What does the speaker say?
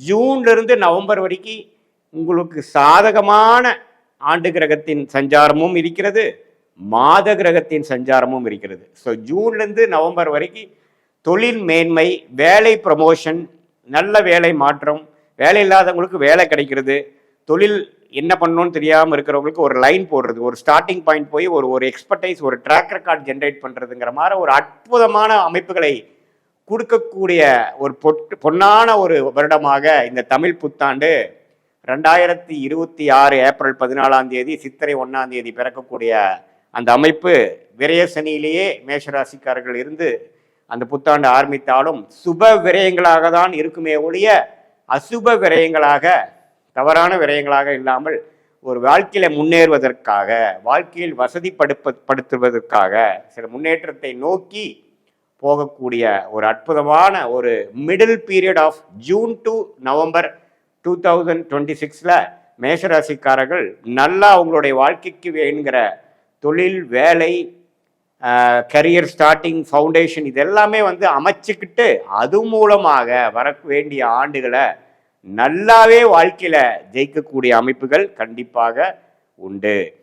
ஜூன்லேருந்து November வரைக்கும் உங்களுக்கு சாதகமான ஆண்டு கிரகத்தின் சஞ்சாரமும் இருக்கிறது, மாத கிரகத்தின் சஞ்சாரமும் இருக்கிறது. ஸோ ஜூன்லேருந்து நவம்பர் வரைக்கும் தொழில் மேன்மை, வேலை ப்ரமோஷன், நல்ல வேலை மாற்றம், வேலை இல்லாதவங்களுக்கு வேலை கிடைக்கிறது, தொழில் என்ன பண்ணணும்னு தெரியாமல் இருக்கிறவங்களுக்கு ஒரு லைன் போடுறது, ஒரு ஸ்டார்டிங் பாயிண்ட் போய் ஒரு எக்ஸ்பர்டைஸ், ஒரு ட்ராக் ரெக்கார்ட் ஜென்ரேட் பண்ணுறதுங்கிற மாதிரி ஒரு அற்புதமான அமைப்புகளை கொடுக்கக்கூடிய ஒரு பொன்னான ஒரு வருடமாக இந்த தமிழ் புத்தாண்டு 2026 ஏப்ரல் 14 சித்திரை 1 பிறக்கக்கூடிய அந்த அமைப்பு விரயசனியிலேயே மேஷராசிக்காரர்கள் இருந்து அந்த புத்தாண்டு ஆரம்பித்தாலும் சுப விரயங்களாக தான் இருக்குமே ஒழிய அசுப விரயங்களாக, தவறான விரயங்களாக இல்லாமல் ஒரு வாழ்க்கையில முன்னேறுவதற்காக, வாழ்க்கையில் வசதிப்படுத்துவதற்காக, சில முன்னேற்றத்தை நோக்கி போகக்கூடிய ஒரு அற்புதமான ஒரு middle period of June to November 2026 மேஷராசிக்காரர்கள் நல்லா அவங்களுடைய வாழ்க்கைக்கு வேணுங்கிற தொழில், வேலை, கரியர் ஸ்டார்டிங், ஃபவுண்டேஷன் இதெல்லாமே அமைச்சுக்கிட்டு அது மூலமாக வர வேண்டிய ஆண்டுகளை நல்லாவே வாழ்க்கையில் ஜெயிக்கக்கூடிய அமைப்புகள் கண்டிப்பாக உண்டு.